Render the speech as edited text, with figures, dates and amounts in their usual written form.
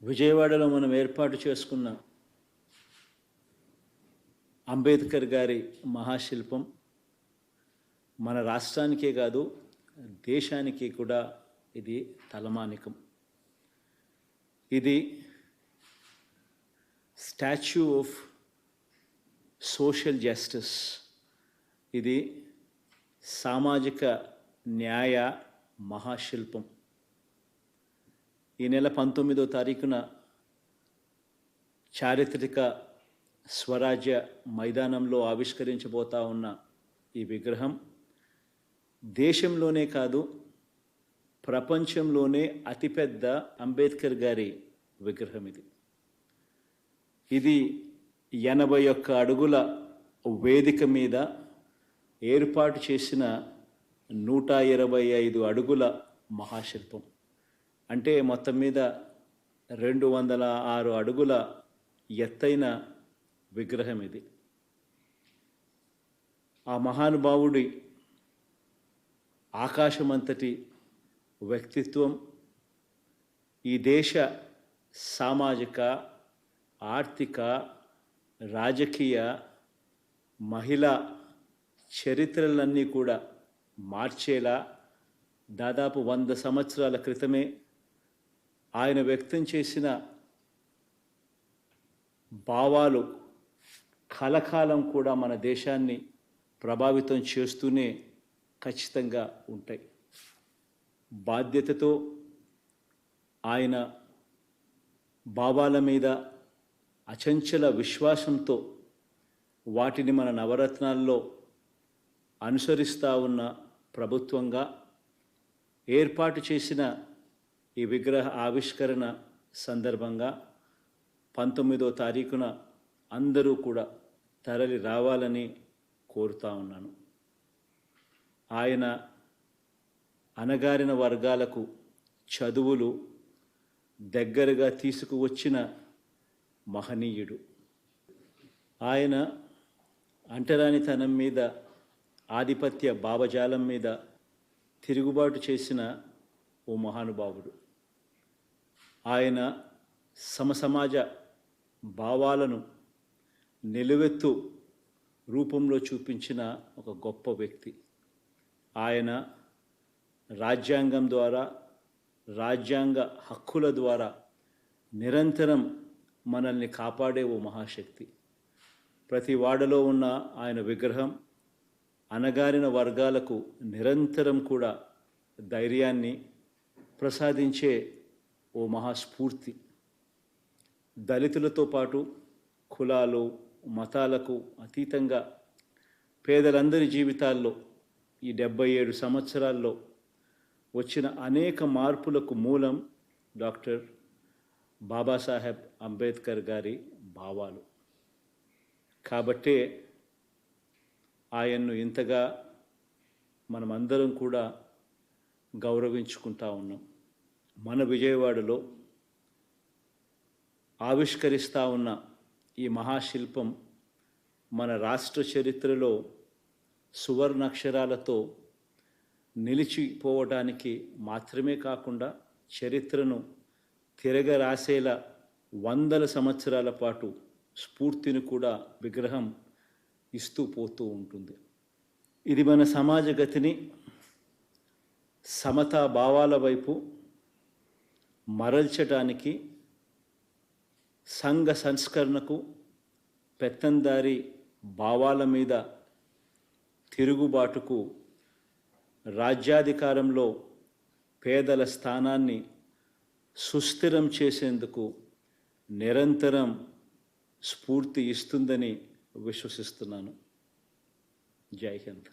విజయవాడలో మనం ఏర్పాటు చేసుకున్న అంబేద్కర్ గారి మహాశిల్పం మన రాష్ట్రానికే కాదు దేశానికి కూడా ఇది తలమానికం. ఇది స్టాచ్యూ ఆఫ్ సోషల్ జస్టిస్, ఇది సామాజిక న్యాయ మహాశిల్పం. ఈ నెల 19వ తారీఖున చారిత్రక స్వరాజ్య మైదానంలో ఆవిష్కరించబోతా ఉన్న ఈ విగ్రహం దేశంలోనే కాదు ప్రపంచంలోనే అతిపెద్ద అంబేద్కర్ గారి విగ్రహం. ఇది 81 అడుగుల వేదిక మీద ఏర్పాటు చేసిన 125 అడుగుల మహాశిల్పం. అంటే మొత్తం మీద 206 అడుగుల ఎత్తైన విగ్రహం ఇది. ఆ మహానుభావుడి ఆకాశమంతటి వ్యక్తిత్వం ఈ దేశ సామాజిక, ఆర్థిక, రాజకీయ, మహిళా చరిత్రలన్నీ కూడా మార్చేలా దాదాపు 100 సంవత్సరాల క్రితమే ఆయన వ్యక్తం చేసిన భావాలు కలకాలం కూడా మన దేశాన్ని ప్రభావితం చేస్తూనే ఖచ్చితంగా ఉంటాయి. బాధ్యతతో ఆయన భావాల మీద అచంచల విశ్వాసంతో వాటిని మన నవరత్నాల్లో అనుసరిస్తూ ఉన్న ప్రభుత్వంగా ఏర్పాటు చేసిన ఈ విగ్రహ ఆవిష్కరణ సందర్భంగా 19వ తారీఖున అందరూ కూడా తరలి రావాలని కోరుతా ఉన్నాను. ఆయన అణగారిన వర్గాలకు చదువులు దగ్గరగా తీసుకువచ్చిన మహనీయుడు. ఆయన అంటరానితనం మీద, ఆధిపత్య భావజాలం మీద తిరుగుబాటు చేసిన ఓ మహానుభావుడు. ఆయన సమసమాజ భావాలను నిలువెత్తు రూపంలో చూపించిన ఒక గొప్ప వ్యక్తి. ఆయన రాజ్యాంగం ద్వారా, రాజ్యాంగ హక్కుల ద్వారా నిరంతరం మనల్ని కాపాడే ఓ మహాశక్తి. ప్రతి వాడలో ఉన్న ఆయన విగ్రహం అణగారిన వర్గాలకు నిరంతరం కూడా ధైర్యాన్ని ప్రసాదించే ఓ మహాస్ఫూర్తి. దళితులతో పాటు కులాలు, మతాలకు అతీతంగా పేదలందరి జీవితాల్లో ఈ 77 సంవత్సరాల్లో వచ్చిన అనేక మార్పులకు మూలం డాక్టర్ బాబాసాహెబ్ అంబేద్కర్ గారి భావాలు. కాబట్టే ఆయన్ను ఇంతగా మనమందరం కూడా గౌరవించుకుంటా ఉన్నాం. మన విజయవాడలో ఆవిష్కరిస్తూ ఉన్న ఈ మహాశిల్పం మన రాష్ట్ర చరిత్రలో సువర్ణాక్షరాలతో నిలిచిపోవడానికి మాత్రమే కాకుండా చరిత్రను తిరగరాసేలా 100 సంవత్సరాల పాటు స్ఫూర్తిని కూడా విగ్రహం ఇస్తూ పోతూ ఉంటుంది. ఇది మన సమాజ గతిని సమతా భావాల వైపు మరల్చడానికి, సంఘ సంస్కరణకు, పెత్తందారి భావాల మీద తిరుగుబాటుకు, రాజ్యాధికారంలో పేదల స్థానాన్ని సుస్థిరం చేసేందుకు నిరంతరం స్ఫూర్తి ఇస్తుందని విశ్వసిస్తున్నాను. జై హింద్.